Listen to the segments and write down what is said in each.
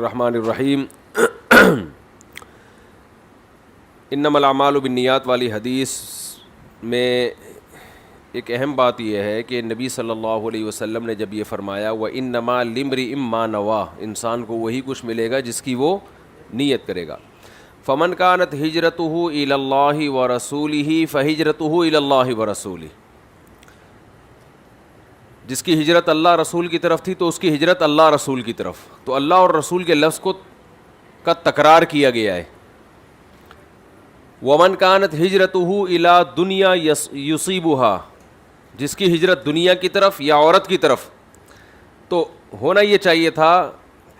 الرحمن الرحیم انما الاعمال بالنیات والی حدیث میں ایک اہم بات یہ ہے کہ نبی صلی اللہ علیہ وسلم نے جب یہ فرمایا وَإِنَّمَا لِامْرِئٍ مَّا نَوَىٰ، انسان کو وہی کچھ ملے گا جس کی وہ نیت کرے گا. فَمَنْ كَانَتْ هِجْرَتُهُ إِلَى اللَّهِ وَرَسُولِهِ فَهِجْرَتُهُ إِلَى اللَّهِ وَرَسُولِهِ. جس کی ہجرت اللہ رسول کی طرف تھی تو اس کی ہجرت اللہ رسول کی طرف. تو اللہ اور رسول کے لفظ کا تکرار کیا گیا ہے. وَمَنْ كَانَتْ هِجْرَتُهُ إِلَى دُنْيَا يُصِيبُهَا، جس کی ہجرت دنیا کی طرف یا عورت کی طرف. تو ہونا یہ چاہیے تھا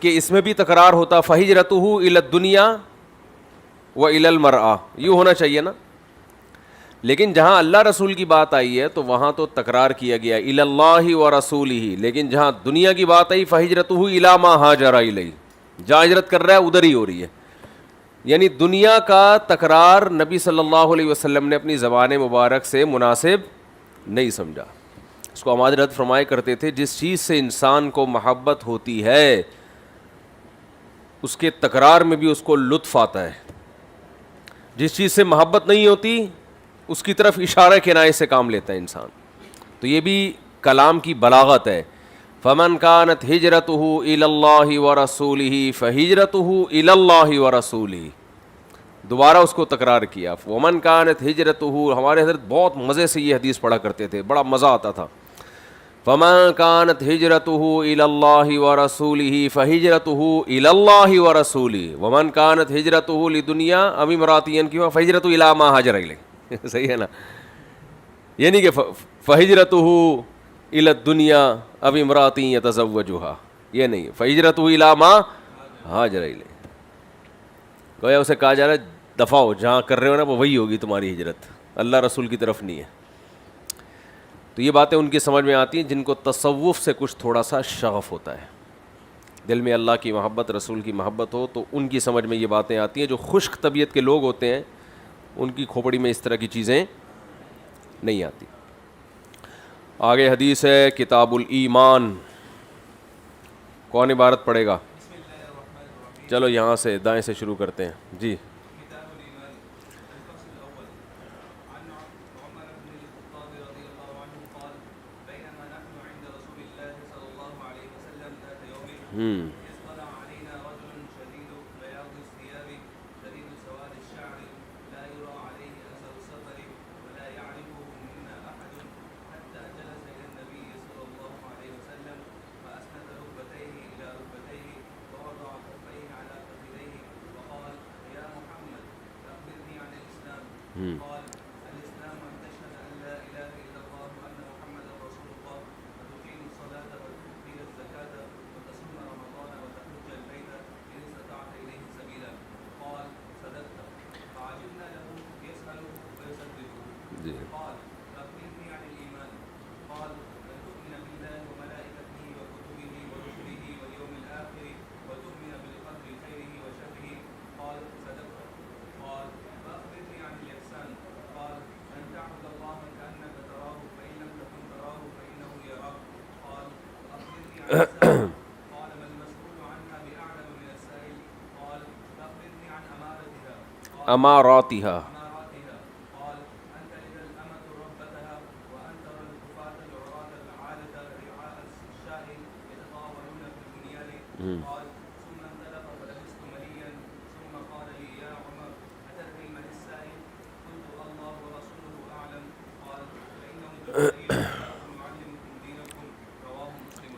کہ اس میں بھی تکرار ہوتا فَهِجْرَتُهُ إِلَى الدُّنْيَا وَإِلَى الْمَرْأَةِ، یوں ہونا چاہیے نا. لیکن جہاں اللہ رسول کی بات آئی ہے تو وہاں تو تکرار کیا گیا إِلَى اللَّهِ وَرَسُولِهِ. لیکن جہاں دنیا کی بات آئی فَهِجْرَتُهُ إِلَى مَا هَاجَرَ إِلَيْهِ، جہاں ہجرت کر رہا ہے ادھر ہی ہو رہی ہے. یعنی دنیا کا تکرار نبی صلی اللہ علیہ وسلم نے اپنی زبان مبارک سے مناسب نہیں سمجھا. اس کو ہمارے حضرت فرمایا کرتے تھے جس چیز سے انسان کو محبت ہوتی ہے اس کے تکرار میں بھی اس کو لطف آتا ہے. جس چیز سے محبت نہیں ہوتی اس کی طرف اشارہ کنایے سے کام لیتا ہے انسان. تو یہ بھی کلام کی بلاغت ہے. فمن كانت ہجرته الى اللہ ورسولہ فہجرته الى اللہ ورسولہ. دوبارہ اس کو تکرار کیا. ومن كانت ہجرته، ہمارے حضرت بہت مزے سے یہ حدیث پڑھا کرتے تھے، بڑا مزہ آتا تھا. فمن كانت ہجرته الى اللہ ورسولہ فہجرته الى اللہ ورسولہ ومن كانت ہجرته لدنیا او امرأة ينكحها فہجرته الى ما هاجر الیہ. صحیح ہے نا؟ یعنی کہ فہجرته الى الدنیا اب امرأة يتزوجها، یہ نہیں، فہجرته الى ما هاجر الیہ. گویا اسے کہا جا رہا ہے دفاع ہو، جہاں کر رہے ہو نا وہ وہی ہوگی تمہاری ہجرت، اللہ رسول کی طرف نہیں ہے. تو یہ باتیں ان کی سمجھ میں آتی ہیں جن کو تصوف سے کچھ تھوڑا سا شغف ہوتا ہے، دل میں اللہ کی محبت رسول کی محبت ہو تو ان کی سمجھ میں یہ باتیں آتی ہیں. جو خشک طبیعت کے لوگ ہوتے ہیں ان کی کھوپڑی میں اس طرح کی چیزیں نہیں آتی. آگے حدیث ہے کتاب الایمان. کون عبارت پڑھے گا؟ چلو یہاں سے دائیں سے شروع کرتے ہیں. جی. اماراتها.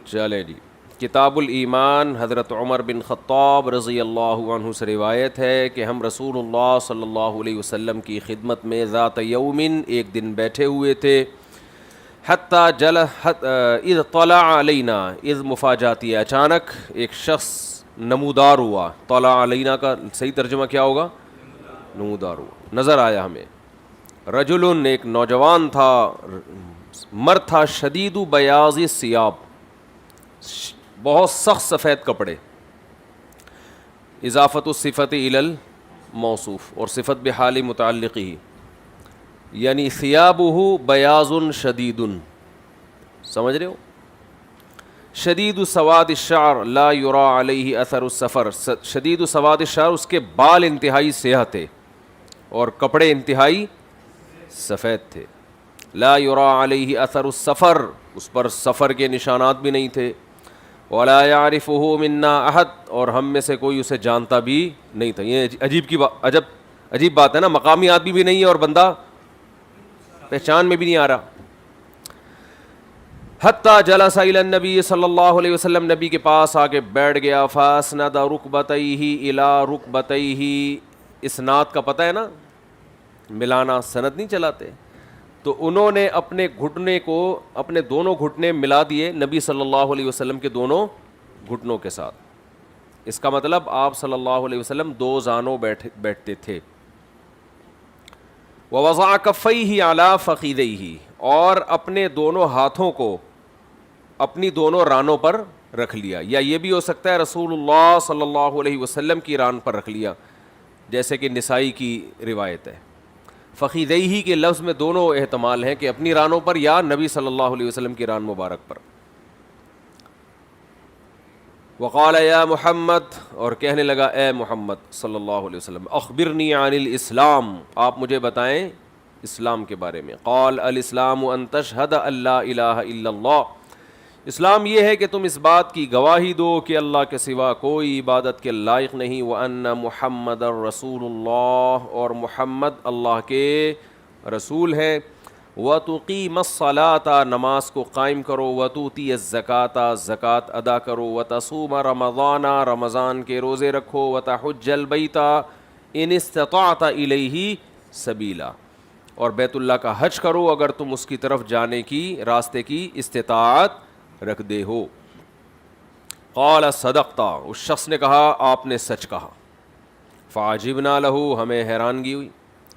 چلے جی. کتاب الایمان حضرت عمر بن خطاب رضی اللہ عنہ سے روایت ہے کہ ہم رسول اللہ صلی اللہ علیہ وسلم کی خدمت میں ذات یوم ایک دن بیٹھے ہوئے تھے. حتی اذ طلع علینا، اذ مفاجاتی، اچانک ایک شخص نمودار ہوا. طلع علینا کا صحیح ترجمہ کیا ہوگا؟ نمودار ہوا، نظر آیا ہمیں. رجل، ایک نوجوان تھا، مرد تھا، شدید بیاض الثیاب، بہت سخت سفید کپڑے. اضافت الصفت الی الموصوف، اور صفت بحال متعلقہ، یعنی ثیابہ بیاض شدید. سمجھ رہے ہو؟ شدید سواد الشعر لا یرا علیہ اثر السفر، شدید سواد الشعر، اس کے بال انتہائی سیاہ تھے اور کپڑے انتہائی سفید تھے. لا یرا علیہ اثر السفر، اس پر سفر کے نشانات بھی نہیں تھے. ولا یعرفہ منا احد، اور ہم میں سے کوئی اسے جانتا بھی نہیں تھا. یہ عجیب بات ہے نا، مقامی آدمی بھی نہیں ہے اور بندہ پہچان میں بھی نہیں آ رہا. حتیٰ جلس الی النبی صلی اللہ علیہ وسلم، نبی کے پاس آ کے بیٹھ گیا. فاسند رکبتیہ الی رکبتیہ، اسناد کا پتہ ہے نا، ملانا، سند نہیں چلاتے. تو انہوں نے اپنے گھٹنے کو، اپنے دونوں گھٹنے ملا دیے نبی صلی اللہ علیہ وسلم کے دونوں گھٹنوں کے ساتھ. اس کا مطلب آپ صلی اللہ علیہ وسلم دو زانوں بیٹھتے تھے. ووضع کفیہ علی فخذیہ، اور اپنے دونوں ہاتھوں کو اپنی دونوں رانوں پر رکھ لیا، یا یہ بھی ہو سکتا ہے رسول اللہ صلی اللہ علیہ وسلم کی ران پر رکھ لیا، جیسے کہ نسائی کی روایت ہے. فخذیہ کے لفظ میں دونوں احتمال ہیں کہ اپنی رانوں پر یا نبی صلی اللہ علیہ وسلم کی ران مبارک پر. وقال یا محمد، اور کہنے لگا اے محمد صلی اللہ علیہ وسلم، اخبرنی عن الاسلام، آپ مجھے بتائیں اسلام کے بارے میں. قال الاسلام ان تشہد ان لا الہ الا اللہ، اسلام یہ ہے کہ تم اس بات کی گواہی دو کہ اللہ کے سوا کوئی عبادت کے لائق نہیں، وَأَنَّ مُحَمَّدًا رَسُولُ اللَّهِ، اور محمد اللہ کے رسول ہیں. وَتُقِيمَ الصَّلَاةَ، نماز کو قائم کرو. وَتُؤْتِيَ الزَّكَاةَ، زکوٰۃ ادا کرو. وَتَصُومَ رَمَضَانَ، رمضان کے روزے رکھو. وَتَحُجَّ الْبَيْتَ إِنِ اسْتَطَعْتَ إِلَيْهِ سَبِيلًا، اور بیت اللہ کا حج کرو اگر تم اس کی طرف جانے کی راستے کی استطاعت رکھ دے ہو. قال صدقت، اس شخص نے کہا آپ نے سچ کہا. فعجبنا له، ہمیں حیرانگی ہوئی،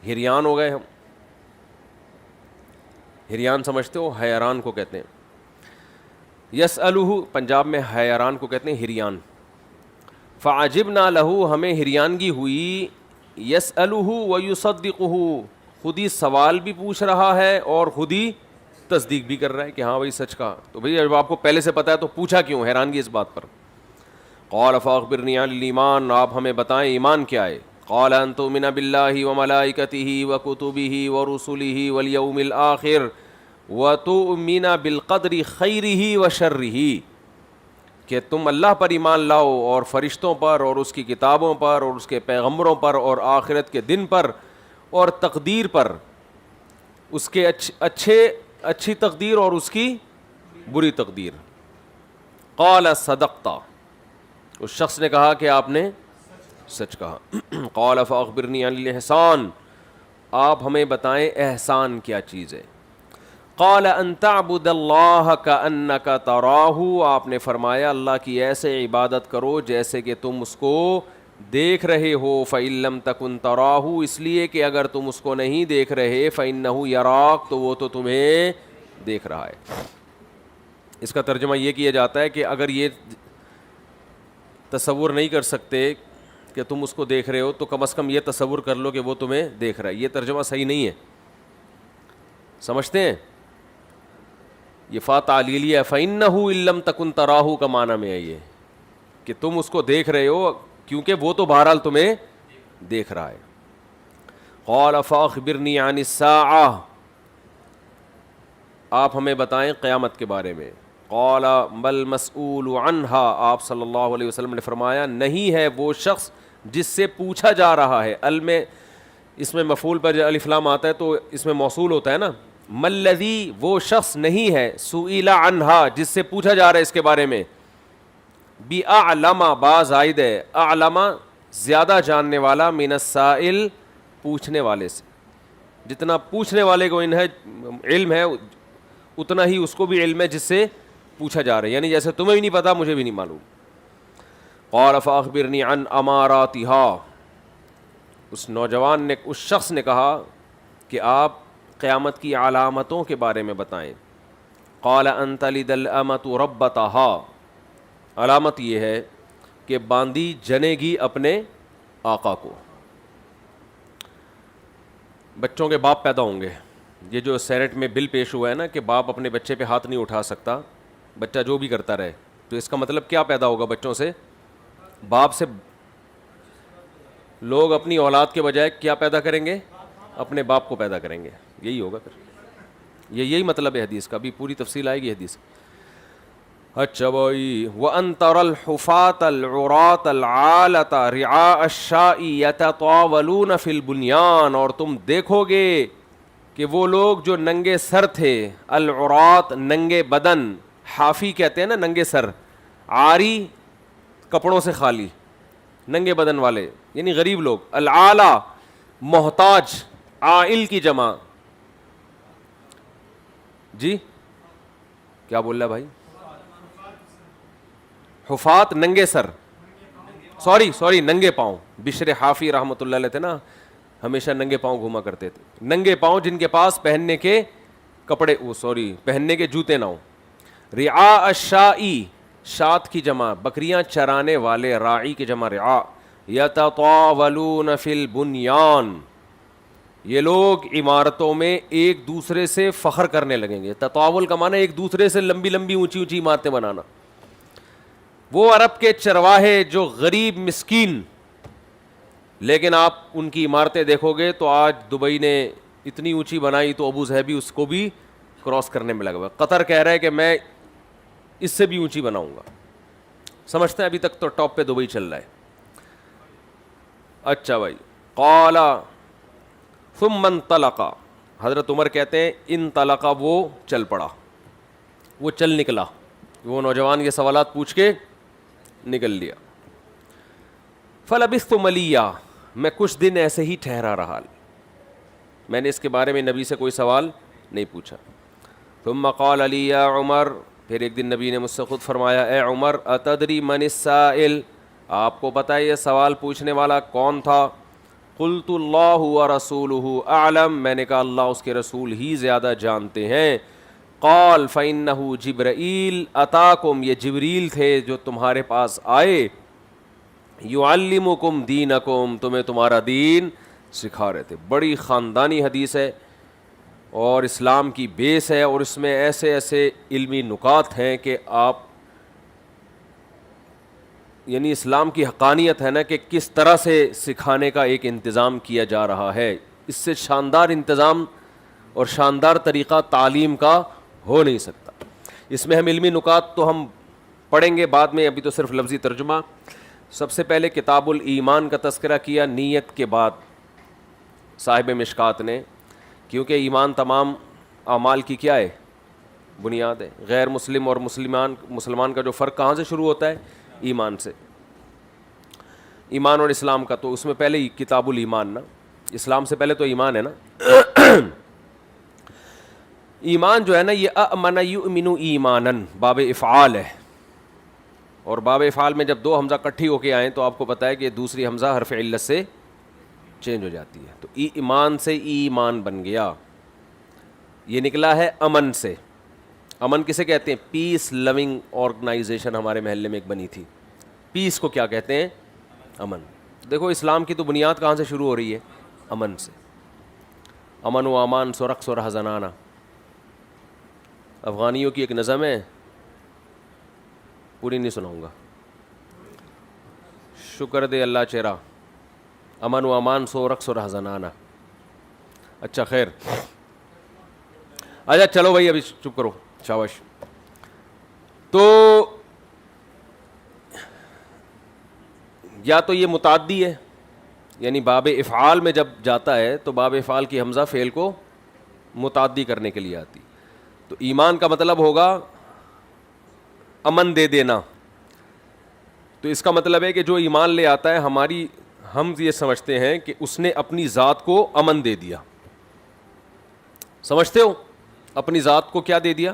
حیران ہو گئے ہم. حیران سمجھتے ہو؟ حیران کو کہتے ہیں. یسألہ، پنجاب میں حیران کو کہتے ہیں حیران. فعجبنا له، ہمیں حیرانگی ہوئی. یسألہ ویصدقہ، خود ہی سوال بھی پوچھ رہا ہے اور خود ہی تصدیق بھی کر رہا ہے کہ ہاں بھائی سچ کہا. تو بھائی جب آپ کو پہلے سے پتہ ہے تو پوچھا کیوں؟ حیرانگی اس بات پر. قال فاخبرنی عن الایمان، آپ ہمیں بتائیں ایمان کیا ہے. قال ان تؤمن باللہ وملائکتہ وکتبہ ورسلہ والیوم الآخر وتؤمن بالقدر خیرہ وشرہ، کہ تم اللہ پر ایمان لاؤ اور فرشتوں پر اور اس کی کتابوں پر اور اس کے پیغمبروں پر اور آخرت کے دن پر اور تقدیر پر، اس کے اچھی تقدیر اور اس کی بری تقدیر. قال صدقت، اس شخص نے کہا کہ آپ نے سچ کہا. قال فاخبرنی عن الاحسان، آپ ہمیں بتائیں احسان کیا چیز ہے. قال ان تعبد اللہ کأنک تراہ، آپ نے فرمایا اللہ کی ایسے عبادت کرو جیسے کہ تم اس کو دیکھ رہے ہو. فإن لم تکن تراہ، اس لیے کہ اگر تم اس کو نہیں دیکھ رہے، فإنہ یراک، تو وہ تو تمہیں دیکھ رہا ہے. اس کا ترجمہ یہ کیا جاتا ہے کہ اگر یہ تصور نہیں کر سکتے کہ تم اس کو دیکھ رہے ہو تو کم از کم یہ تصور کر لو کہ وہ تمہیں دیکھ رہا ہے. یہ ترجمہ صحیح نہیں ہے، سمجھتے ہیں؟ یہ فا تعلیلیہ ہے. فإنہ إن لم تکن تراہ کا معنی میں ہے یہ کہ تم اس کو دیکھ رہے ہو کیونکہ وہ تو بہرحال تمہیں دیکھ رہا ہے. قال فاخبرنی عن الساعہ، آپ ہمیں بتائیں قیامت کے بارے میں. قال بل مسئول عنہا، آپ صلی اللہ علیہ وسلم نے فرمایا نہیں ہے وہ شخص جس سے پوچھا جا رہا ہے. میں اس میں مفعول پر الف لام آتا ہے تو اس میں موصول ہوتا ہے نا. ملذی، وہ شخص نہیں ہے. سئل عنہا، جس سے پوچھا جا رہا ہے اس کے بارے میں. باعلم، با زائد ہے، اعلم زیادہ جاننے والا، من السائل پوچھنے والے سے. جتنا پوچھنے والے کو علم ہے اتنا ہی اس کو بھی علم ہے جس سے پوچھا جا رہا ہے. یعنی جیسے تمہیں بھی نہیں پتا مجھے بھی نہیں معلوم. قال فاخبرنی عن اماراتها، اس نوجوان نے، اس شخص نے کہا کہ آپ قیامت کی علامتوں کے بارے میں بتائیں. قال ان تلد الامۃ ربتها، علامت یہ ہے کہ باندی جنے گی اپنے آقا کو. بچوں کے باپ پیدا ہوں گے. یہ جو سینٹ میں بل پیش ہوا ہے نا کہ باپ اپنے بچے پہ ہاتھ نہیں اٹھا سکتا، بچہ جو بھی کرتا رہے، تو اس کا مطلب کیا پیدا ہوگا بچوں سے؟ باپ سے لوگ اپنی اولاد کے بجائے کیا پیدا کریں گے؟ اپنے باپ کو پیدا کریں گے. یہی ہوگا پھر, یہی مطلب ہے حدیث کا. بھی پوری تفصیل آئے گی حدیث. اچھا بھائی, وَأَن تَرَى الْحُفَاةَ الْعُرَاةَ الْعَالَةَ رِعَاءَ الشَّاءِ يَتَطَاوَلُونَ فِي الْبُنْيَانِ, اور تم دیکھو گے کہ وہ لوگ جو ننگے سر تھے, العرات ننگے بدن, حافی کہتے ہیں نا ننگے سر, عاری کپڑوں سے خالی, ننگے بدن والے یعنی غریب لوگ, العالا محتاج, عائل کی جمع. جی کیا بول رہا بھائی؟ حفات ننگے سر, سوری ننگے پاؤں. بشر حافی رحمۃ اللہ علیہ تھے نا, ہمیشہ ننگے پاؤں گھوما کرتے تھے. ننگے پاؤں جن کے پاس پہننے کے کپڑے, پہننے کے جوتے نہ ہوں. رعاء الشائی, شات کی جمع بکریاں چرانے والے, راعی کی جمع رعاء. یتطاولون فی البنیان, یہ لوگ عمارتوں میں ایک دوسرے سے فخر کرنے لگیں گے. تطاول کا معنی ایک دوسرے سے لمبی لمبی اونچی اونچی عمارتیں بنانا. وہ عرب کے چرواہے جو غریب مسکین, لیکن آپ ان کی عمارتیں دیکھو گے تو آج دبئی نے اتنی اونچی بنائی تو ابو ظہبی اس کو بھی کراس کرنے میں لگا ہوا. قطر کہہ رہا ہے کہ میں اس سے بھی اونچی بناؤں گا. سمجھتے ہیں ابھی تک تو ٹاپ پہ دبئی چل رہا ہے. اچھا بھائی, قال ثم انطلق, حضرت عمر کہتے ہیں انطلق, وہ چل پڑا, وہ چل نکلا. وہ نوجوان یہ سوالات پوچھ کے نکل لیا. فلبثت ملیا, میں کچھ دن ایسے ہی ٹھہرا رہا, میں نے اس کے بارے میں نبی سے کوئی سوال نہیں پوچھا. ثم قال علی یا عمر, پھر ایک دن نبی نے مجھ سے خود فرمایا, اے عمر, اتدری من السائل, آپ کو پتہ ہے یہ سوال پوچھنے والا کون تھا؟ قلت اللہ ورسولہ اعلم, میں نے کہا اللہ اس کے رسول ہی زیادہ جانتے ہیں. قال فإنہ جبرائیل اتاکم, یہ جبریل تھے جو تمہارے پاس آئے, یعلمکم دینکم, تمہیں تمہارا دین سکھا رہے تھے. بڑی خاندانی حدیث ہے اور اسلام کی بیس ہے, اور اس میں ایسے ایسے علمی نکات ہیں کہ آپ یعنی اسلام کی حقانیت ہے نا کہ کس طرح سے سکھانے کا ایک انتظام کیا جا رہا ہے. اس سے شاندار انتظام اور شاندار طریقہ تعلیم کا ہو نہیں سکتا. اس میں ہم علمی نکات تو ہم پڑھیں گے بعد میں, ابھی تو صرف لفظی ترجمہ. سب سے پہلے کتاب الایمان کا تذکرہ کیا نیت کے بعد صاحب مشکات نے, کیونکہ ایمان تمام اعمال کی کیا ہے؟ بنیاد ہے. غیر مسلم اور مسلمان کا جو فرق کہاں سے شروع ہوتا ہے؟ ایمان سے. ایمان اور اسلام کا تو اس میں پہلے ہی کتاب الایمان نا, اسلام سے پہلے تو ایمان ہے نا. ایمان جو ہے نا یہ اَمَنَ یُؤْمِنُ ایمانن باب افعال ہے, اور باب افعال میں جب دو حمزہ کٹھی ہو کے آئیں تو آپ کو پتہ ہے کہ دوسری حمزہ حرف علت سے چینج ہو جاتی ہے. تو ایمان سے ایمان بن گیا, یہ نکلا ہے امن سے. امن کسے کہتے ہیں؟ پیس لوننگ آرگنائزیشن ہمارے محلے میں ایک بنی تھی. پیس کو کیا کہتے ہیں؟ امن. دیکھو اسلام کی تو بنیاد کہاں سے شروع ہو رہی ہے؟ امن سے. امن و امان سرخ و حزنانہ, افغانیوں کی ایک نظم ہے, پوری نہیں سناؤں گا. شکر دے اللہ چہرہ, امن و امان سو رقص اور حزنانہ. اچھا خیر, اچھا چلو بھائی ابھی چپ کرو, شاباش. تو یا تو یہ متعدی ہے, یعنی باب افعال میں جب جاتا ہے تو باب افعال کی حمزہ فعل کو متعدی کرنے کے لیے آتی. تو ایمان کا مطلب ہوگا امن دے دینا. تو اس کا مطلب ہے کہ جو ایمان لے آتا ہے, ہم یہ سمجھتے ہیں کہ اس نے اپنی ذات کو امن دے دیا. سمجھتے ہو؟ اپنی ذات کو کیا دے دیا؟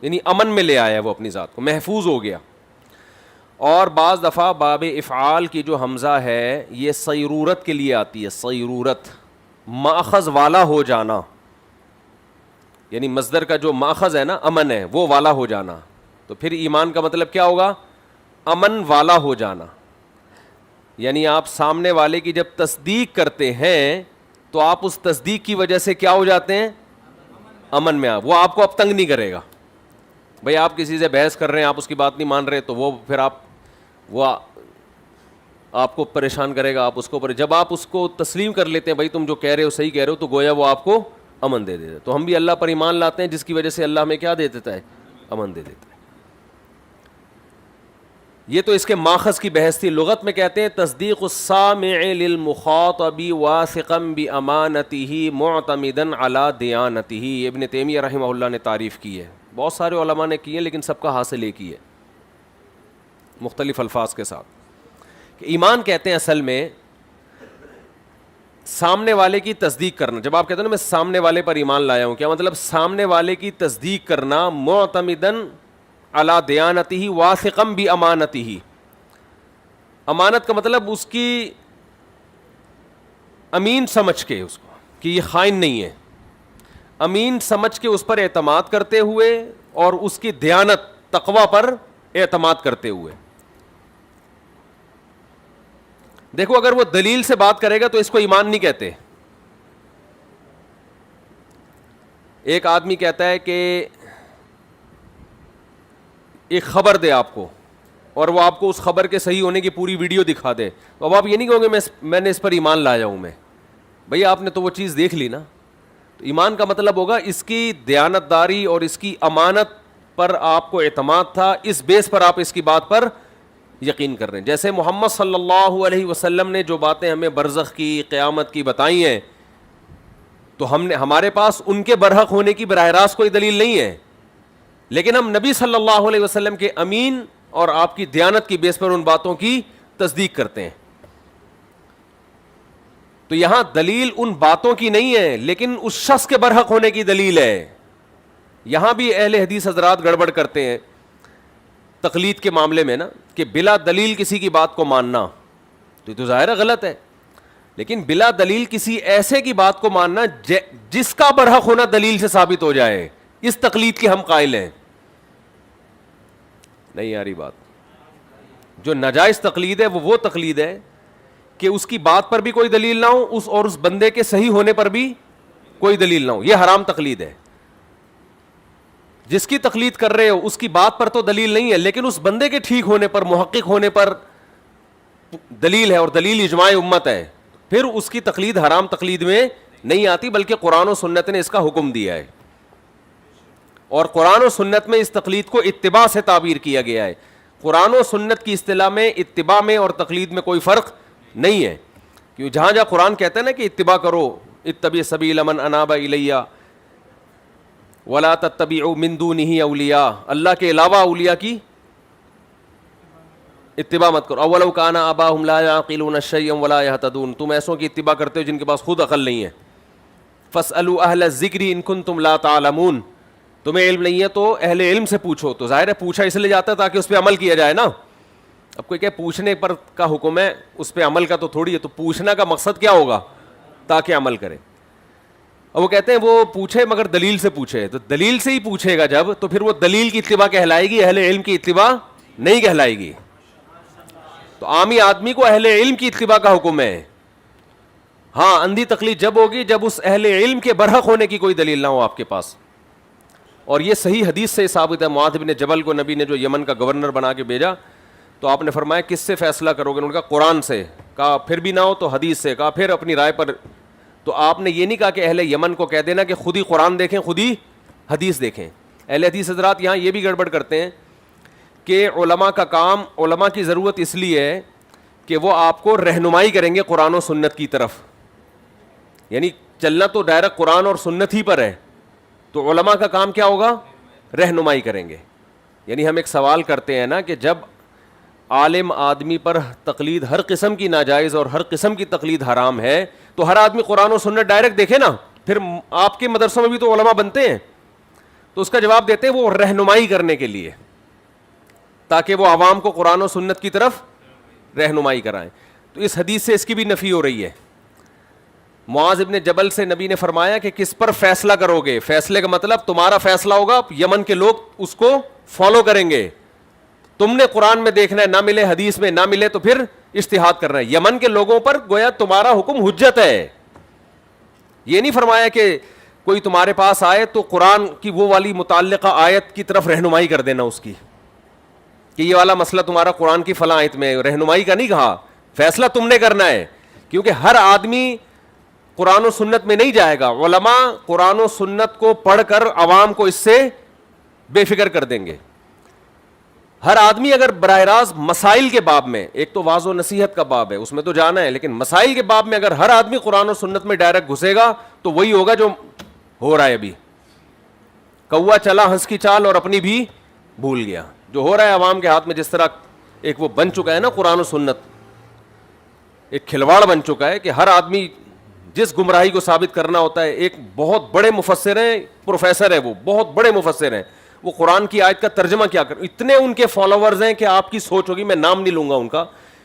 یعنی امن میں لے آیا, وہ اپنی ذات کو محفوظ ہو گیا. اور بعض دفعہ باب افعال کی جو حمزہ ہے یہ صیرورت کے لیے آتی ہے. صیرورت ماخذ والا ہو جانا, یعنی مصدر کا جو ماخذ ہے نا امن ہے وہ والا ہو جانا. تو پھر ایمان کا مطلب کیا ہوگا؟ امن والا ہو جانا. یعنی آپ سامنے والے کی جب تصدیق کرتے ہیں تو آپ اس تصدیق کی وجہ سے کیا ہو جاتے ہیں؟ امن میں. وہ آپ کو اب تنگ نہیں کرے گا, بھائی آپ کسی سے بحث کر رہے ہیں, آپ اس کی بات نہیں مان رہے, تو وہ پھر وہ آپ کو پریشان کرے گا, آپ اس کو جب آپ اس کو تسلیم کر لیتے ہیں بھائی تم جو کہہ رہے ہو صحیح کہہ رہے ہو, تو گویا وہ آپ کو امن دے دیتا ہے. تو ہم بھی اللہ پر ایمان لاتے ہیں جس کی وجہ سے اللہ ہمیں کیا دے دیتا ہے, امن دے دیتا ہے. یہ تو اس کے ماخذ کی بحث تھی. لغت میں کہتے ہیں تصدیق السامع للمخاطب واثقا بامانته معتمدا على دیانته. ابن تیمیہ رحمہ اللہ نے تعریف کی ہے, بہت سارے علماء نے کی ہے, لیکن سب کا حاصل ایک ہی ہے مختلف الفاظ کے ساتھ, کہ ایمان کہتے ہیں اصل میں سامنے والے کی تصدیق کرنا. جب آپ کہتے ہیں نا میں سامنے والے پر ایمان لایا ہوں, کیا مطلب سامنے والے کی تصدیق کرنا معتمدن علی دیانتہ واثقا بامانتہ. امانت کا مطلب اس کی امین سمجھ کے, اس کو کہ یہ خائن نہیں ہے, امین سمجھ کے اس پر اعتماد کرتے ہوئے, اور اس کی دیانت تقوی پر اعتماد کرتے ہوئے. دیکھو اگر وہ دلیل سے بات کرے گا تو اس کو ایمان نہیں کہتے. ایک آدمی کہتا ہے کہ ایک خبر دے آپ کو, اور وہ آپ کو اس خبر کے صحیح ہونے کی پوری ویڈیو دکھا دے, تو اب آپ یہ نہیں کہو گے میں نے اس پر ایمان لایا ہوں. میں بھئی آپ نے تو وہ چیز دیکھ لی نا. تو ایمان کا مطلب ہوگا اس کی دیانتداری اور اس کی امانت پر آپ کو اعتماد تھا, اس بیس پر آپ اس کی بات پر یقین کر رہے ہیں. جیسے محمد صلی اللہ علیہ وسلم نے جو باتیں ہمیں برزخ کی, قیامت کی بتائی ہیں, تو ہمارے پاس ان کے برحق ہونے کی براہ راست کوئی دلیل نہیں ہے, لیکن ہم نبی صلی اللہ علیہ وسلم کے امین اور آپ کی دیانت کی بیس پر ان باتوں کی تصدیق کرتے ہیں. تو یہاں دلیل ان باتوں کی نہیں ہے, لیکن اس شخص کے برحق ہونے کی دلیل ہے. یہاں بھی اہل حدیث حضرات گڑبڑ کرتے ہیں تقلید کے معاملے میں نا, کہ بلا دلیل کسی کی بات کو ماننا, تو یہ تو ظاہر غلط ہے. لیکن بلا دلیل کسی ایسے کی بات کو ماننا جس کا برحق ہونا دلیل سے ثابت ہو جائے, اس تقلید کے ہم قائل ہیں. نہیں آ رہی بات. جو ناجائز تقلید ہے وہ تقلید ہے کہ اس کی بات پر بھی کوئی دلیل نہ ہو, اور اس بندے کے صحیح ہونے پر بھی کوئی دلیل نہ ہو, یہ حرام تقلید ہے. جس کی تقلید کر رہے ہو اس کی بات پر تو دلیل نہیں ہے, لیکن اس بندے کے ٹھیک ہونے پر, محقق ہونے پر دلیل ہے, اور دلیل اجماع امت ہے, پھر اس کی تقلید حرام تقلید میں نہیں آتی, بلکہ قرآن و سنت نے اس کا حکم دیا ہے. اور قرآن و سنت میں اس تقلید کو اتباع سے تعبیر کیا گیا ہے. قرآن و سنت کی اصطلاح میں اتباع میں اور تقلید میں کوئی فرق نہیں ہے, کیوں جہاں جہاں قرآن کہتا ہے نا کہ اتباع کرو, اتبع سبیل من اناب الی ولا تتبعوا من دونہ اولیاء, اللہ کے علاوہ اولیاء کی اتباع مت کرو. اولو کان آباؤہم لا یعقلون شیئا ولا یہتدون, تم ایسوں کی اتباع کرتے ہو جن کے پاس خود عقل نہیں ہے. فاسألوا اہل الذکر ان کنتم لا تعلمون, تمہیں علم نہیں ہے تو اہل علم سے پوچھو. تو ظاہر ہے پوچھا اس لیے جاتا ہے تاکہ اس پہ عمل کیا جائے نا. اب کوئی کہ پوچھنے پر کا حکم ہے, اس پہ عمل کا تو تھوڑی ہے. تو پوچھنا کا مقصد کیا ہوگا, تاکہ عمل کرے. اور وہ کہتے ہیں وہ پوچھے مگر دلیل سے پوچھے, تو دلیل سے ہی پوچھے گا جب, تو پھر وہ دلیل کی اتباع کہلائے گی, اہل علم کی اتباع نہیں کہلائے گی. تو عامی آدمی کو اہل علم کی اتباع کا حکم ہے. ہاں اندھی تقلید جب ہوگی جب اس اہل علم کے برحق ہونے کی کوئی دلیل نہ ہو آپ کے پاس. اور یہ صحیح حدیث سے ثابت ہے. معاذ بن جبل کو نبی نے جو یمن کا گورنر بنا کے بھیجا, تو آپ نے فرمایا کس سے فیصلہ کرو گے, انہوں نے کہا قرآن سے. کہا پھر بھی نہ ہو تو حدیث سے. کہا پھر اپنی رائے پر. تو آپ نے یہ نہیں کہا کہ اہل یمن کو کہہ دینا کہ خود ہی قرآن دیکھیں خود ہی حدیث دیکھیں. اہل حدیث حضرات یہاں یہ بھی گڑبڑ کرتے ہیں کہ علماء کا کام, علماء کی ضرورت اس لیے ہے کہ وہ آپ کو رہنمائی کریں گے قرآن و سنت کی طرف. یعنی چلنا تو ڈائریکٹ قرآن اور سنت ہی پر ہے, تو علماء کا کام کیا ہوگا, رہنمائی کریں گے. یعنی ہم ایک سوال کرتے ہیں نا کہ جب عالم آدمی پر تقلید ہر قسم کی ناجائز اور ہر قسم کی تقلید حرام ہے, تو ہر آدمی قرآن و سنت ڈائریکٹ دیکھے نا, پھر آپ کے مدرسوں میں بھی تو علماء بنتے ہیں. تو اس کا جواب دیتے ہیں وہ رہنمائی کرنے کے لیے, تاکہ وہ عوام کو قرآن و سنت کی طرف رہنمائی کرائیں. تو اس حدیث سے اس کی بھی نفی ہو رہی ہے. معاذ ابن جبل سے نبی نے فرمایا کہ کس پر فیصلہ کرو گے. فیصلے کا مطلب تمہارا فیصلہ ہوگا, یمن کے لوگ اس کو فالو کریں گے. تم نے قرآن میں دیکھنا ہے, نہ ملے حدیث میں, نہ ملے تو پھر اجتہاد کرنا ہے. یمن کے لوگوں پر گویا تمہارا حکم حجت ہے. یہ نہیں فرمایا کہ کوئی تمہارے پاس آئے تو قرآن کی وہ والی متعلقہ آیت کی طرف رہنمائی کر دینا اس کی, کہ یہ والا مسئلہ تمہارا قرآن کی فلاں آیت میں, رہنمائی کا نہیں کہا, فیصلہ تم نے کرنا ہے, کیونکہ ہر آدمی قرآن و سنت میں نہیں جائے گا. علماء قرآن و سنت کو پڑھ کر عوام کو اس سے بے فکر کر دیں گے. ہر آدمی اگر براہ راست مسائل کے باب میں, ایک تو واعظ و نصیحت کا باب ہے اس میں تو جانا ہے, لیکن مسائل کے باب میں اگر ہر آدمی قرآن و سنت میں ڈائریکٹ گھسے گا تو وہی ہوگا جو ہو رہا ہے ابھی, کوا چلا ہنس کی چال اور اپنی بھی بھول گیا. جو ہو رہا ہے عوام کے ہاتھ میں, جس طرح ایک وہ بن چکا ہے نا قرآن و سنت, ایک کھلواڑ بن چکا ہے کہ ہر آدمی جس گمراہی کو ثابت کرنا ہوتا ہے, ایک بہت بڑے مفسر ہیں, پروفیسر ہے, وہ بہت بڑے مفسر ہیں, وہ قرآن کی آیت کا ترجمہ کیا کر, اتنے ان کے فالوورز ہیں کہ آپ کی سوچ ہوگی, میں نام نہیں لوں گا ان کا,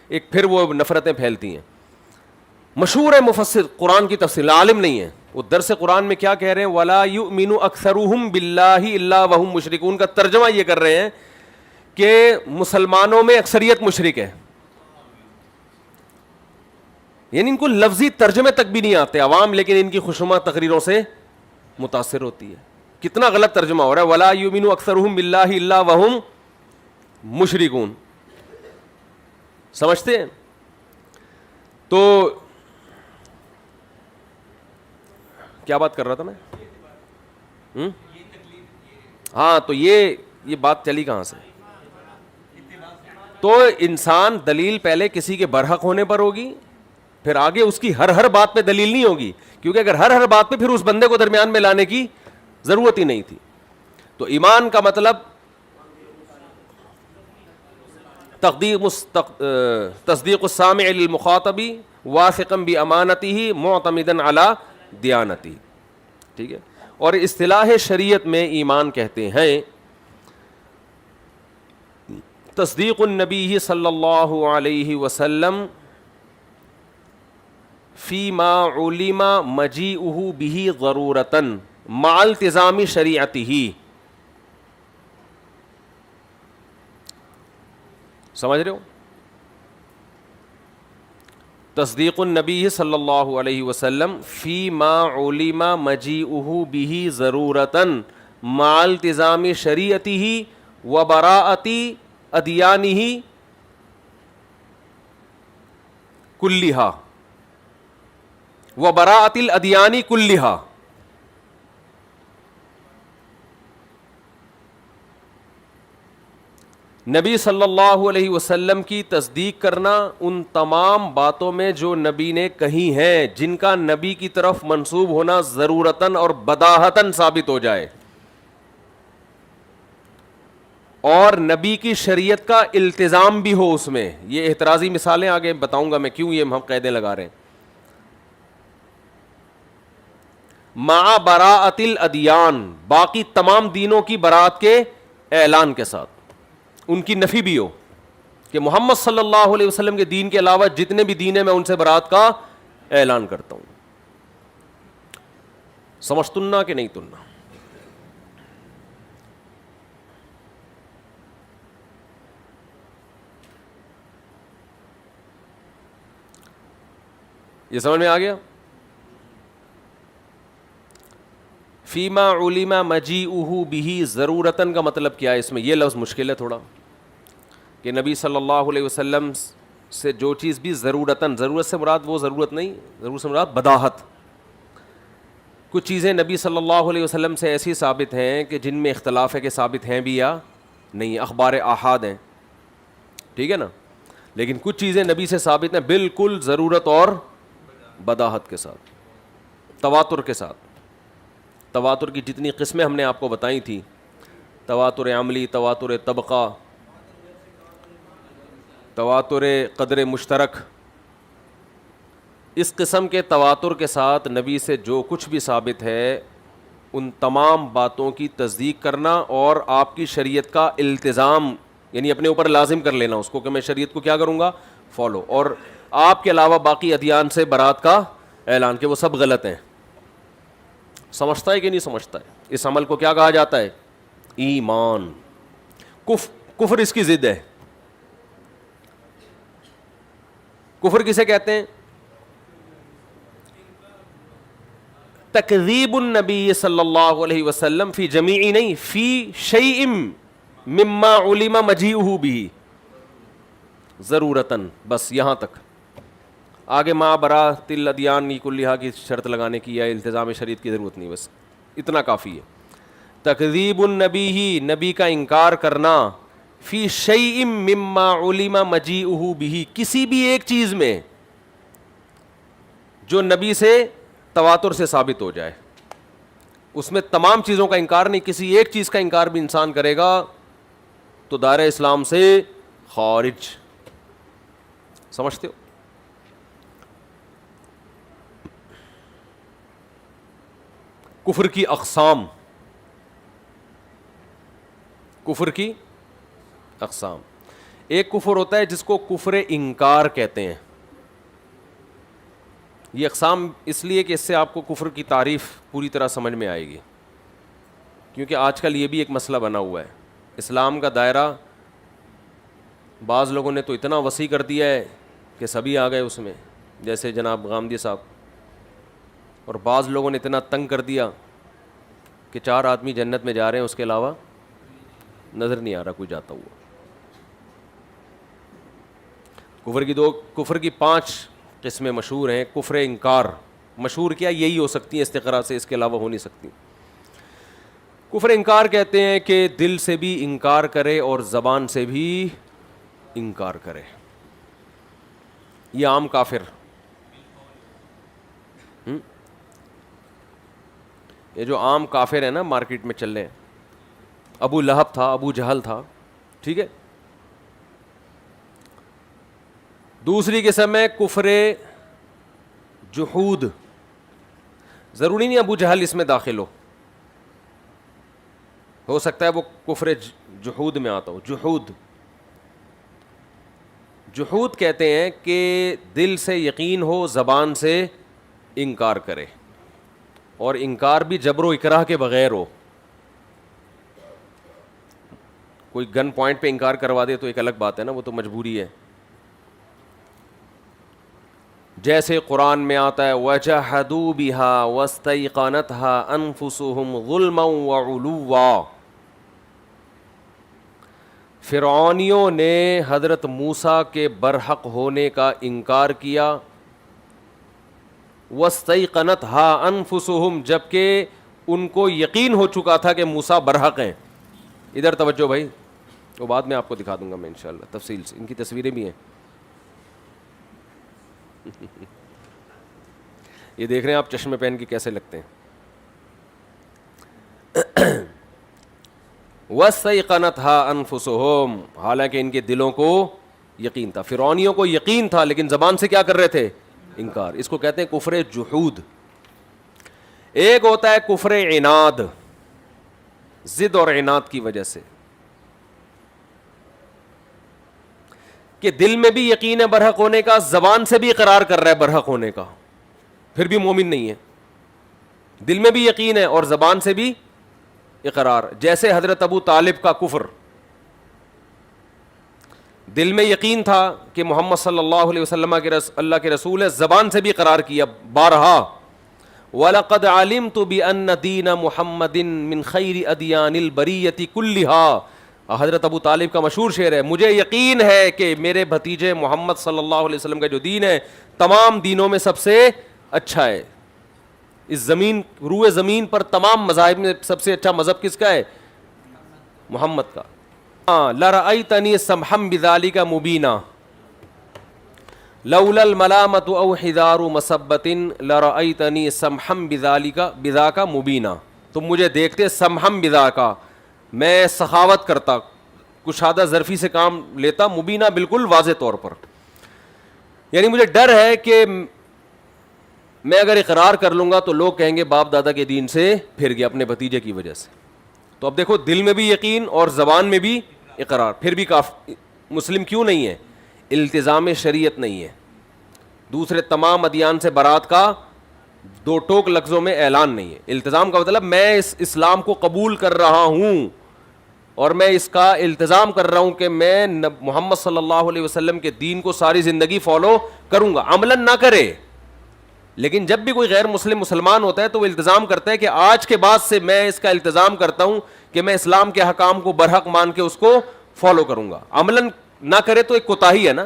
ایک پھر وہ نفرتیں پھیلتی ہیں. مشہور ہے مفسر, قرآن کی تفسیر, عالم نہیں ہے, وہ درس قرآن میں کیا کہہ رہے ہیں, وَلَا يُؤْمِنُ أَكْثَرُهُمْ بِاللَّهِ إِلَّا وَهُمْ مُشْرِكُونَ کا ترجمہ یہ کر رہے ہیں کہ مسلمانوں میں اکثریت مشرک ہے. یعنی ان کو لفظی ترجمے تک بھی نہیں آتے عوام, لیکن ان کی خوشنما تقریروں سے متاثر ہوتی ہے. کتنا غلط ترجمہ ہو رہا ہے, وَلَا يُؤْمِنُ أَكْثَرُهُمْ بِاللَّهِ إِلَّا وَهُمْ مُشْرِكُونَ. سمجھتے ہیں؟ تو کیا بات کر رہا تھا میں, ہاں, تو یہ بات چلی کہاں سے. تو انسان دلیل پہلے کسی کے برحق ہونے پر ہوگی, پھر آگے اس کی ہر بات پہ دلیل نہیں ہوگی, کیونکہ اگر ہر بات پہ پھر اس بندے کو درمیان میں لانے کی ضرورت ہی نہیں تھی. تو ایمان کا مطلب تصدیق السامع للمخاطب واثقا بامانته معتمدا على دیانتی. ٹھیک ہے. اور اصطلاح شریعت میں ایمان کہتے ہیں تصدیق النبی صلی اللہ علیہ وسلم فیما علم مجیئہ بہ ضرورتاً مع التزام شریعتہ. سمجھ رہے ہو؟ تصدیق النبی صلی اللہ علیہ وسلم فیما علم مجیئہ بہ ضرورتاً مع التزام شریعتہ وبراءۃ ادیانہ کلھا وبراءۃ الادیان کلھا. نبی صلی اللہ علیہ وسلم کی تصدیق کرنا ان تمام باتوں میں جو نبی نے کہی ہیں, جن کا نبی کی طرف منسوب ہونا ضرورتاً اور بداہتاً ثابت ہو جائے, اور نبی کی شریعت کا التزام بھی ہو اس میں. یہ اعتراضی مثالیں آگے بتاؤں گا میں کیوں یہ ہم قیدیں لگا رہے ہیں. مع براءۃ الادیان, باقی تمام دینوں کی برات کے اعلان کے ساتھ, ان کی نفی بھی ہو کہ محمد صلی اللہ علیہ وسلم کے دین کے علاوہ جتنے بھی دین ہیں میں ان سے برات کا اعلان کرتا ہوں. سمجھ تننا کہ نہیں تننا؟ یہ سمجھ میں آ گیا؟ فیما علم مجیئہ بہ ضرورتاً کا مطلب کیا ہے اس میں؟ یہ لفظ مشکل ہے تھوڑا, کہ نبی صلی اللہ علیہ وسلم سے جو چیز بھی ضرورتاً, ضرورت سے مراد وہ ضرورت نہیں, ضرورت سے مراد بداہت. کچھ چیزیں نبی صلی اللہ علیہ وسلم سے ایسی ثابت ہیں کہ جن میں اختلاف ہے کہ ثابت ہیں بھی یا نہیں, اخبار احاد ہیں, ٹھیک ہے نا, لیکن کچھ چیزیں نبی سے ثابت ہیں بالکل ضرورت اور بداہت کے ساتھ, تواتر کے ساتھ. تواتر کی جتنی قسمیں ہم نے آپ کو بتائی تھیں, تواتر عملی, تواتر طبقہ, تواتر قدر مشترک, اس قسم کے تواتر کے ساتھ نبی سے جو کچھ بھی ثابت ہے ان تمام باتوں کی تصدیق کرنا اور آپ کی شریعت کا التزام, یعنی اپنے اوپر لازم کر لینا اس کو کہ میں شریعت کو کیا کروں گا, فالو, اور آپ کے علاوہ باقی ادیان سے برات کا اعلان کہ وہ سب غلط ہیں. سمجھتا ہے کہ نہیں سمجھتا ہے؟ اس عمل کو کیا کہا جاتا ہے؟ ایمان. کفر اس کی ضد ہے. کفر کسے کہتے ہیں؟ تکذیب النبی صلی اللہ علیہ وسلم فی جمیع نہیں، فی شیء مما علم مجیئہ بھی ضرورتاً، بس یہاں تک. آگے ما براءۃ الادیان کلھا کی شرط لگانے کی یا التزام شریعت کی ضرورت نہیں، بس اتنا کافی ہے. تکذیب النبی ہی، نبی کا انکار کرنا، فی شیء مما علم مجیئہ بھی، کسی بھی ایک چیز میں جو نبی سے تواتر سے ثابت ہو جائے. اس میں تمام چیزوں کا انکار نہیں، کسی ایک چیز کا انکار بھی انسان کرے گا تو دائرہ اسلام سے خارج. سمجھتے ہو؟ کفر کی اقسام، کفر کی اقسام. ایک کفر ہوتا ہے جس کو کفر انکار کہتے ہیں. یہ اقسام اس لیے کہ اس سے آپ کو کفر کی تعریف پوری طرح سمجھ میں آئے گی، کیونکہ آج کل یہ بھی ایک مسئلہ بنا ہوا ہے. اسلام کا دائرہ بعض لوگوں نے تو اتنا وسیع کر دیا ہے کہ سبھی آ گئے اس میں، جیسے جناب غامدی صاحب، اور بعض لوگوں نے اتنا تنگ کر دیا کہ 4 آدمی جنت میں جا رہے ہیں، اس کے علاوہ نظر نہیں آ رہا کوئی جاتا ہوا. کفر کی 5 قسمیں مشہور ہیں. کفر انکار، مشہور کیا یہی ہو سکتی ہیں استقراء سے، اس کے علاوہ ہو نہیں سکتی. کفر انکار کہتے ہیں کہ دل سے بھی انکار کرے اور زبان سے بھی انکار کرے. یہ عام کافر، یہ جو عام کافر ہیں نا مارکیٹ میں چل رہے ہیں، ابو لہب تھا، ابو جہل تھا، ٹھیک ہے. دوسری قسم ہے کفر جحود. ضروری نہیں ابو جہل اس میں داخل ہو سکتا ہے وہ کفر جحود میں آتا ہو. جحود کہتے ہیں کہ دل سے یقین ہو، زبان سے انکار کرے، اور انکار بھی جبر و اکراہ کے بغیر ہو. کوئی گن پوائنٹ پہ انکار کروا دے تو ایک الگ بات ہے نا، وہ تو مجبوری ہے. جیسے قرآن میں آتا ہے وَجَحَدُوا بِهَا وَاسْتَيْقَنَتْهَا أَنفُسُهُمْ ظُلْمًا وَعُلُوًّا. فرعونیوں نے حضرت موسیٰ کے برحق ہونے کا انکار کیا، وَاسْتَيْقَنَتْهَا أَنفُسُهُمْ، جبکہ ان کو یقین ہو چکا تھا کہ موسیٰ برحق ہیں. ادھر توجہ بھائی، وہ بعد میں آپ کو دکھا دوں گا میں انشاءاللہ تفصیل سے، ان کی تصویریں بھی ہیں. یہ دیکھ رہے ہیں آپ چشمے پہن کے کیسے لگتے ہیں. وَاسْتَيْقَنَتْهَا أَنفُسُهُمْ، حالانکہ ان کے دلوں کو یقین تھا. فرعونیوں کو یقین تھا لیکن زبان سے کیا کر رہے تھے؟ انکار. اس کو کہتے ہیں کفر جحود. ایک ہوتا ہے کفر عناد، ضد اور عناد کی وجہ سے، کہ دل میں بھی یقین ہے برحق ہونے کا، زبان سے بھی اقرار کر رہا ہے برحق ہونے کا، پھر بھی مومن نہیں ہے. دل میں بھی یقین ہے اور زبان سے بھی اقرار. جیسے حضرت ابو طالب کا کفر، دل میں یقین تھا کہ محمد صلی اللہ علیہ وسلم اللہ کے رسول ہے، زبان سے بھی اقرار کیا بارہا. وَلَقَدْ عَلِمْتُ بِأَنَّ دِينَ مُحَمَّدٍ مِّن خَيْرِ أَدْيَانِ الْبَرِيَّةِ كُلِّهَا. حضرت ابو طالب کا مشہور شعر ہے، مجھے یقین ہے کہ میرے بھتیجے محمد صلی اللہ علیہ وسلم کا جو دین ہے تمام دینوں میں سب سے اچھا ہے. اس زمین، روئے زمین پر تمام مذاہب میں سب سے اچھا مذہب کس کا ہے؟ محمد کا. لَرَأَيْتَنِي سَمْحًا بِذَلِكَ مُبِينًا لَوْلَا الْمَلَامَةُ أَوْ حِذَارُ مَصَبَّةٍ لَرَأَيْتَنِي سَمْحًا بِذَاكَ مُبِينًا. تم مجھے دیکھتے سمحم بذاکا، میں سخاوت کرتا، کشادہ ظرفی سے کام لیتا، مبینہ بالکل واضح طور پر. یعنی مجھے ڈر ہے کہ میں اگر اقرار کر لوں گا تو لوگ کہیں گے باپ دادا کے دین سے پھر گیا اپنے بھتیجے کی وجہ سے. تو اب دیکھو، دل میں بھی یقین اور زبان میں بھی اقرار، پھر بھی مسلم کیوں نہیں ہے؟ التزام شریعت نہیں ہے. دوسرے تمام ادیان سے برات کا 2 ٹوک لفظوں میں اعلان نہیں ہے. التزام کا مطلب میں اس اسلام کو قبول کر رہا ہوں اور میں اس کا التزام کر رہا ہوں کہ میں محمد صلی اللہ علیہ وسلم کے دین کو ساری زندگی فالو کروں گا. عملاً نہ کرے، لیکن جب بھی کوئی غیر مسلم مسلمان ہوتا ہے تو وہ التزام کرتا ہے کہ آج کے بعد سے میں اس کا التزام کرتا ہوں کہ میں اسلام کے حکام کو برحق مان کے اس کو فالو کروں گا. عملاً نہ کرے تو ایک کوتاہی ہے نا.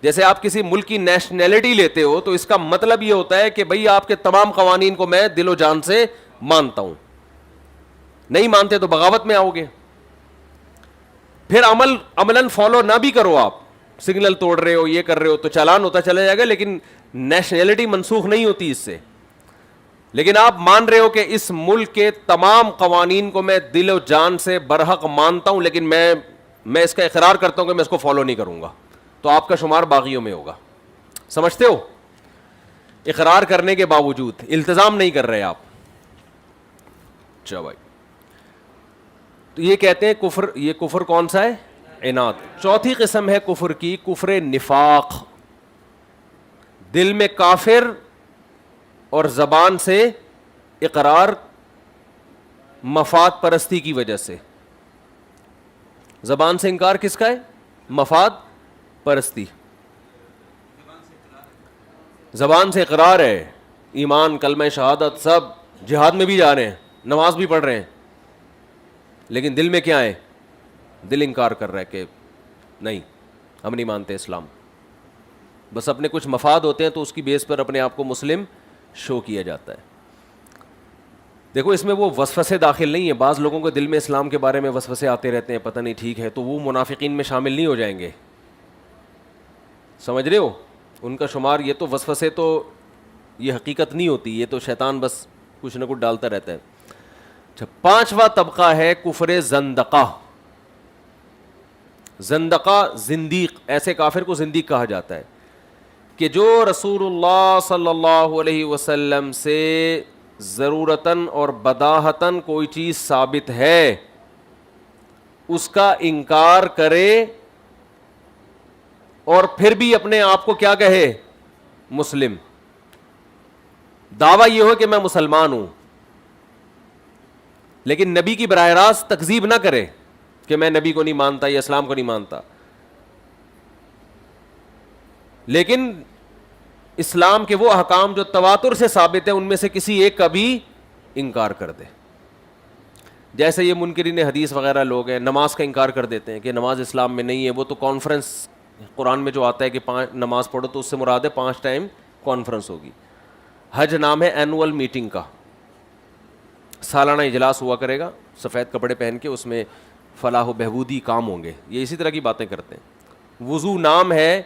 جیسے آپ کسی ملک کی نیشنلٹی لیتے ہو تو اس کا مطلب یہ ہوتا ہے کہ بھئی آپ کے تمام قوانین کو میں دل و جان سے مانتا ہوں. نہیں مانتے تو بغاوت میں آؤ گے. پھر عملاً فالو نہ بھی کرو, آپ سگنل توڑ رہے ہو, یہ کر رہے ہو, تو چالان ہوتا چلا جائے گا, لیکن نیشنلٹی منسوخ نہیں ہوتی اس سے. لیکن آپ مان رہے ہو کہ اس ملک کے تمام قوانین کو میں دل و جان سے برحق مانتا ہوں, لیکن میں اس کا اقرار کرتا ہوں کہ میں اس کو فالو نہیں کروں گا, تو آپ کا شمار باغیوں میں ہوگا. سمجھتے ہو؟ اقرار کرنے کے باوجود التزام نہیں کر رہے آپ. اچھا بھائی, تو یہ کہتے ہیں کفر. یہ کفر کون سا ہے؟ عناد. چوتھی قسم ہے کفر کی, کفر نفاق. دل میں کافر اور زبان سے اقرار مفاد پرستی کی وجہ سے. زبان سے انکار کس کا ہے؟ مفاد پرستی. زبان سے اقرار ہے, ایمان, کلمہ شہادت, سب جہاد میں بھی جا رہے ہیں, نماز بھی پڑھ رہے ہیں, لیکن دل میں کیا ہے؟ دل انکار کر رہا ہے کہ نہیں, ہم نہیں مانتے اسلام. بس اپنے کچھ مفاد ہوتے ہیں تو اس کی بیس پر اپنے آپ کو مسلم شو کیا جاتا ہے. دیکھو اس میں وہ وسوسے داخل نہیں ہیں. بعض لوگوں کے دل میں اسلام کے بارے میں وسوسے آتے رہتے ہیں, پتہ نہیں ٹھیک ہے, تو وہ منافقین میں شامل نہیں ہو جائیں گے. سمجھ رہے ہو؟ ان کا شمار, یہ تو وسوسے تو یہ حقیقت نہیں ہوتی, یہ تو شیطان بس کچھ نہ کچھ ڈالتا رہتا ہے. اچھا, پانچواں طبقہ ہے کفر زندقہ. زندقہ زندیق, ایسے کافر کو زندیق کہا جاتا ہے کہ جو رسول اللہ صلی اللہ علیہ وسلم سے ضرورتاً اور بداہتاً کوئی چیز ثابت ہے اس کا انکار کرے اور پھر بھی اپنے آپ کو کیا کہے؟ مسلم. دعویٰ یہ ہو کہ میں مسلمان ہوں, لیکن نبی کی براہ راست تکذیب نہ کرے کہ میں نبی کو نہیں مانتا یا اسلام کو نہیں مانتا, لیکن اسلام کے وہ احکام جو تواتر سے ثابت ہیں ان میں سے کسی ایک کا بھی انکار کر دے. جیسے یہ منکرین حدیث وغیرہ لوگ ہیں, نماز کا انکار کر دیتے ہیں کہ نماز اسلام میں نہیں ہے. وہ تو کانفرنس قرآن میں جو آتا ہے کہ 5 نماز پڑھو, تو اس سے مراد ہے 5 ٹائم کانفرنس ہوگی. حج نام ہے اینول میٹنگ کا, سالانہ اجلاس ہوا کرے گا سفید کپڑے پہن کے, اس میں فلاح و بہبودی کام ہوں گے. یہ اسی طرح کی باتیں کرتے ہیں. وضو نام ہے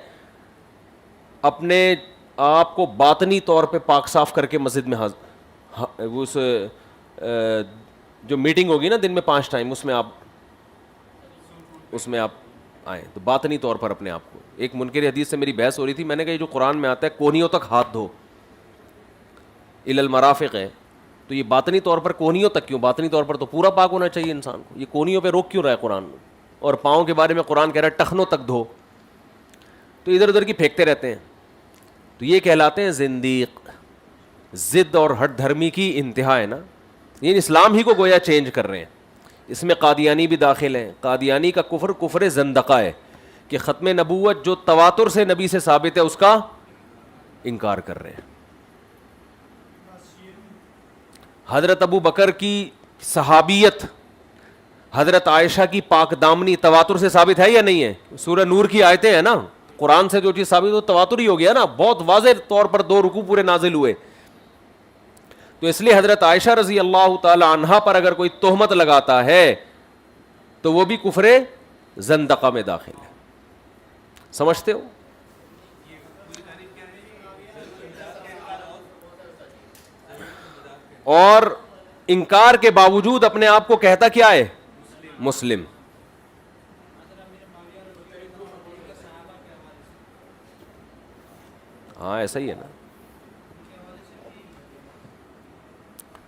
اپنے آپ کو باطنی طور پہ پاک صاف کر کے مسجد میں اس جو میٹنگ ہوگی نا دن میں 5 ٹائم, اس میں آپ آئیں, تو باطنی طور پر اپنے آپ کو. ایک منکر حدیث سے میری بحث ہو رہی تھی, میں نے کہا یہ جو قرآن میں آتا ہے کونیوں تک ہاتھ دھو الی المرافق ہے, تو یہ باطنی طور پر کونیوں تک کیوں؟ باطنی طور پر تو پورا پاک ہونا چاہیے انسان کو, یہ کونیوں پہ روک کیوں رہا ہے قرآن میں؟ اور پاؤں کے بارے میں قرآن کہہ رہا ہے ٹخنوں تک دھو, تو ادھر ادھر کی پھینکتے رہتے ہیں. تو یہ کہلاتے ہیں زندیق. ضد اور ہٹ دھرمی کی انتہا ہے نا, یہ اسلام ہی کو گویا چینج کر رہے ہیں. اس میں قادیانی بھی داخل ہیں. قادیانی کا کفر کفر زندقہ ہے کہ ختم نبوت جو تواتر سے نبی سے ثابت ہے اس کا انکار کر رہے ہیں. حضرت ابو بکر کی صحابیت, حضرت عائشہ کی پاک دامنی تواتر سے ثابت ہے یا نہیں ہے؟ سورہ نور کی آیتیں ہیں نا, قرآن سے جو چیز ثابت ہو تواتر ہی ہو گیا نا. بہت واضح طور پر 2 رکوع پورے نازل ہوئے. تو اس لیے حضرت عائشہ رضی اللہ تعالی عنہا پر اگر کوئی تہمت لگاتا ہے تو وہ بھی کفر زندقہ میں داخل ہے. سمجھتے ہو؟ اور انکار کے باوجود اپنے آپ کو کہتا کیا ہے؟ مسلم. ہاں ایسا ہی ہے نا.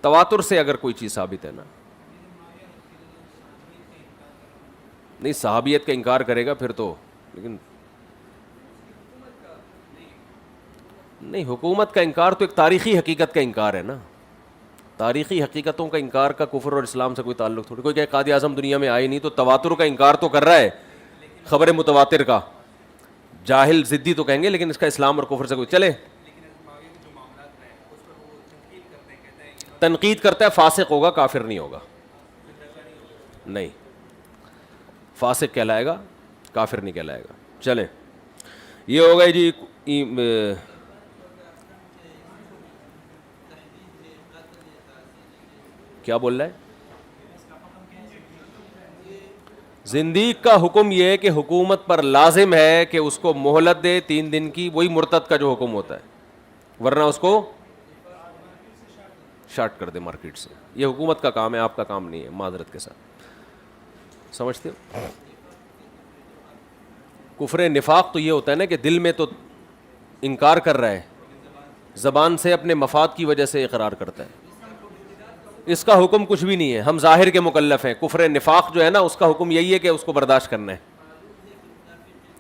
تواتر سے اگر کوئی چیز ثابت ہے نا, نہیں صحابیت کا انکار کرے گا پھر تو, لیکن نہیں, حکومت کا انکار تو ایک تاریخی حقیقت کا انکار ہے نا. تاریخی حقیقتوں کا انکار کا کفر اور اسلام سے کوئی تعلق تھوڑی. کوئی کہ قائد اعظم دنیا میں آئے نہیں تو تواتر کا انکار تو کر رہا ہے, خبر متواتر کا. جاہل ضدی تو کہیں گے, لیکن اس کا اسلام اور کفر سے کوئی چلے. تنقید کرتا ہے فاسق ہوگا, کافر نہیں ہوگا, نہیں, فاسق کہلائے گا, کافر نہیں کہلائے گا. چلیں, یہ ہو گئے جی. کیا بول رہا ہے؟ زندیق کا حکم یہ ہے کہ حکومت پر لازم ہے کہ اس کو مہلت دے 3 دن کی, وہی مرتد کا جو حکم ہوتا ہے, ورنہ اس کو شارٹ کر دے مارکیٹ سے. یہ حکومت کا کام ہے, آپ کا کام نہیں ہے, معذرت کے ساتھ. سمجھتے ہو؟ کفر نفاق تو یہ ہوتا ہے نا کہ دل میں تو انکار کر رہا ہے, زبان سے اپنے مفاد کی وجہ سے اقرار کرتا ہے. اس کا حکم کچھ بھی نہیں ہے, ہم ظاہر کے مکلف ہیں. کفر نفاق جو ہے نا, اس کا حکم یہی ہے کہ اس کو برداشت کرنا ہے.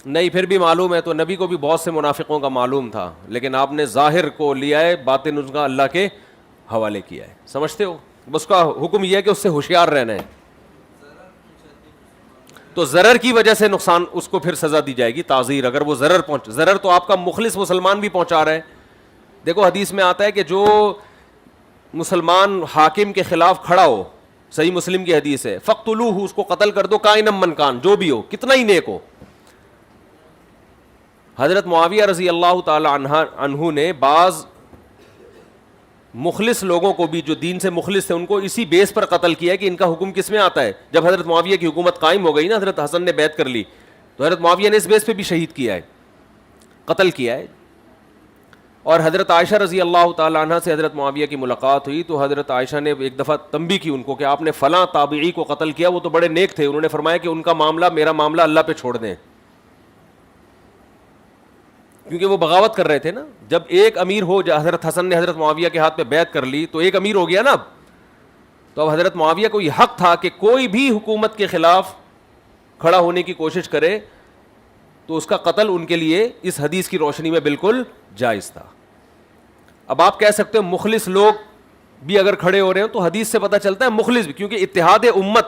نہیں, پھر بھی معلوم ہے, تو نبی کو بھی بہت سے منافقوں کا معلوم تھا, لیکن آپ نے ظاہر کو لیا ہے, باطن اس کا اللہ کے حوالے کیا ہے. سمجھتے ہو؟ اس کا حکم یہ ہے کہ اس سے ہوشیار رہنا ہے. تو ضرر کی وجہ سے نقصان, اس کو پھر سزا دی جائے گی, تعزیر. اگر وہ ضرر تو آپ کا مخلص مسلمان بھی پہنچا رہا ہے. دیکھو حدیث میں آتا ہے کہ جو مسلمان حاکم کے خلاف کھڑا ہو, صحیح مسلم کی حدیث ہے, فقتلوہ, اس کو قتل کر دو, کائنم من کان, جو بھی ہو, کتنا ہی نیک ہو. حضرت معاویہ رضی اللہ تعالی عنہ نے بعض مخلص لوگوں کو بھی, جو دین سے مخلص تھے, ان کو اسی بیس پر قتل کیا ہے کہ ان کا حکم کس میں آتا ہے. جب حضرت معاویہ کی حکومت قائم ہو گئی نا, حضرت حسن نے بیعت کر لی, تو حضرت معاویہ نے اس بیس پہ بھی شہید کیا ہے, قتل کیا ہے. اور حضرت عائشہ رضی اللہ تعالی عنہ سے حضرت معاویہ کی ملاقات ہوئی, تو حضرت عائشہ نے ایک دفعہ تنبیہ کی ان کو کہ آپ نے فلاں تابعی کو قتل کیا, وہ تو بڑے نیک تھے. انہوں نے فرمایا کہ ان کا معاملہ میرا معاملہ اللہ پہ چھوڑ دیں, کیونکہ وہ بغاوت کر رہے تھے نا. جب ایک امیر ہو, حضرت حسن نے حضرت معاویہ کے ہاتھ پہ بیعت کر لی, تو ایک امیر ہو گیا نا اب. تو اب حضرت معاویہ کو یہ حق تھا کہ کوئی بھی حکومت کے خلاف کھڑا ہونے کی کوشش کرے تو اس کا قتل ان کے لیے اس حدیث کی روشنی میں بالکل جائز تھا. اب آپ کہہ سکتے ہو مخلص لوگ بھی اگر کھڑے ہو رہے ہیں, تو حدیث سے پتہ چلتا ہے مخلص بھی, کیونکہ اتحاد امت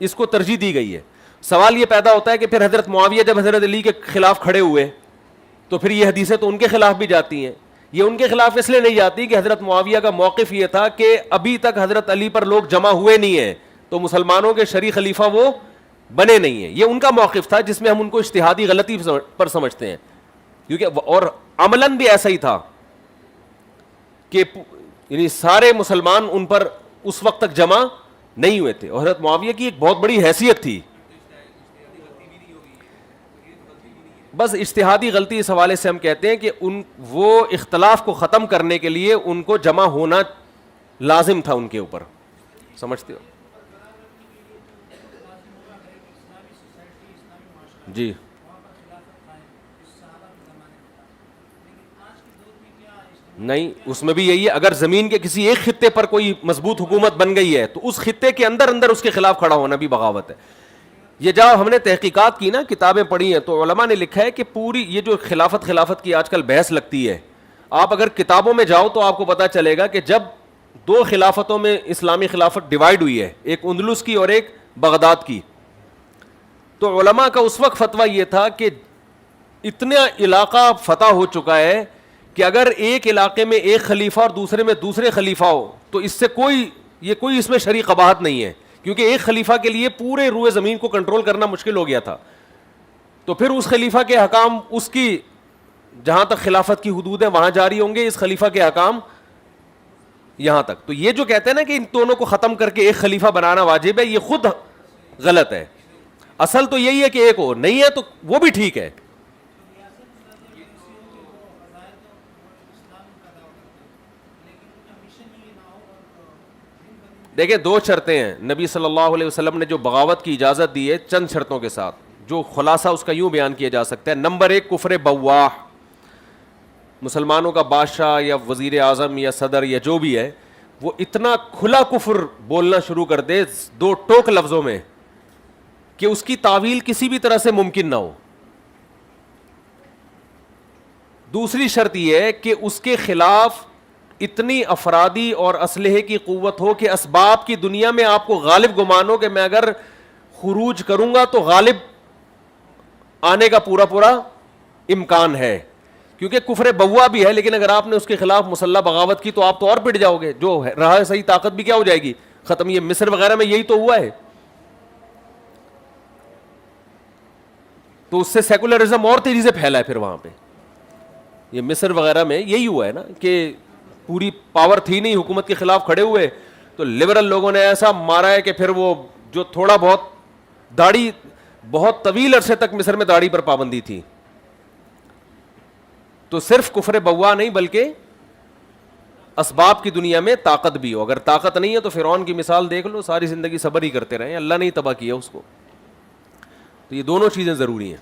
اس کو ترجیح دی گئی ہے. سوال یہ پیدا ہوتا ہے کہ پھر حضرت معاویہ جب حضرت علی کے خلاف کھڑے ہوئے, تو پھر یہ حدیثیں تو ان کے خلاف بھی جاتی ہیں. یہ ان کے خلاف اس لیے نہیں جاتی کہ حضرت معاویہ کا موقف یہ تھا کہ ابھی تک حضرت علی پر لوگ جمع ہوئے نہیں ہیں, تو مسلمانوں کے شرعی خلیفہ وہ بنے نہیں ہیں. یہ ان کا موقف تھا جس میں ہم ان کو اجتہادی غلطی پر سمجھتے ہیں, کیونکہ اور عملاً بھی ایسا ہی تھا کہ یعنی سارے مسلمان ان پر اس وقت تک جمع نہیں ہوئے تھے. اور حضرت معاویہ کی ایک بہت بڑی حیثیت تھی. بس اجتہادی غلطی اس حوالے سے ہم کہتے ہیں کہ وہ اختلاف کو ختم کرنے کے لیے ان کو جمع ہونا لازم تھا ان کے اوپر. سمجھتے ہو؟ جی نہیں, اس میں بھی یہی ہے, اگر زمین کے کسی ایک خطے پر کوئی مضبوط حکومت بن گئی ہے, تو اس خطے کے اندر اس کے خلاف کھڑا ہونا بھی بغاوت ہے. یہ جب ہم نے تحقیقات کی نا, کتابیں پڑھی ہیں, تو علماء نے لکھا ہے کہ پوری یہ جو خلافت کی آج کل بحث لگتی ہے, آپ اگر کتابوں میں جاؤ تو آپ کو پتہ چلے گا کہ جب 2 خلافتوں میں اسلامی خلافت ڈیوائیڈ ہوئی ہے, ایک اندلس کی اور ایک بغداد کی, تو علماء کا اس وقت فتویٰ یہ تھا کہ اتنا علاقہ فتح ہو چکا ہے کہ اگر ایک علاقے میں ایک خلیفہ اور دوسرے میں دوسرے خلیفہ ہو, تو اس سے کوئی اس میں شرعی قباحت نہیں ہے, کیونکہ ایک خلیفہ کے لیے پورے روئے زمین کو کنٹرول کرنا مشکل ہو گیا تھا. تو پھر اس خلیفہ کے حکام اس کی جہاں تک خلافت کی حدود ہیں وہاں جاری ہوں گے, اس خلیفہ کے حکام یہاں تک. تو یہ جو کہتے ہیں نا کہ ان دونوں کو ختم کر کے ایک خلیفہ بنانا واجب ہے, یہ خود غلط ہے. اصل تو یہی ہے کہ ایک ہو, نہیں ہے تو وہ بھی ٹھیک ہے. دیکھیں 2 شرطیں ہیں. نبی صلی اللہ علیہ وسلم نے جو بغاوت کی اجازت دی ہے چند شرطوں کے ساتھ, جو خلاصہ اس کا یوں بیان کیا جا سکتا ہے. نمبر 1, کفر بواح. مسلمانوں کا بادشاہ یا وزیر اعظم یا صدر یا جو بھی ہے, وہ اتنا کھلا کفر بولنا شروع کر دے 2 ٹوک لفظوں میں کہ اس کی تعویل کسی بھی طرح سے ممکن نہ ہو. دوسری شرط یہ ہے کہ اس کے خلاف اتنی افرادی اور اسلحے کی قوت ہو کہ اسباب کی دنیا میں آپ کو غالب گمان ہو کہ میں اگر خروج کروں گا تو غالب آنے کا پورا امکان ہے, کیونکہ کفر بوا بھی ہے، لیکن اگر آپ نے اس کے خلاف مسلح بغاوت کی تو آپ تو اور پٹ جاؤ گے، جو رہا ہے صحیح طاقت بھی کیا ہو جائے گی، ختم. یہ مصر وغیرہ میں یہی تو ہوا ہے. تو اس سے سیکولرزم اور تیزی سے پھیلا ہے پھر وہاں پہ. یہ مصر وغیرہ میں یہی ہوا ہے نا کہ پوری پاور تھی نہیں، حکومت کے خلاف کھڑے ہوئے تو لبرل لوگوں نے ایسا مارا ہے کہ پھر وہ جو تھوڑا بہت داڑھی، بہت طویل عرصے تک مصر میں داڑھی پر پابندی تھی. تو صرف کفر بوا نہیں بلکہ اسباب کی دنیا میں طاقت بھی ہو. اگر طاقت نہیں ہے تو فرعون کی مثال دیکھ لو، ساری زندگی صبر ہی کرتے رہے، اللہ نے ہی تباہ کیا اس کو. تو یہ دونوں چیزیں ضروری ہیں.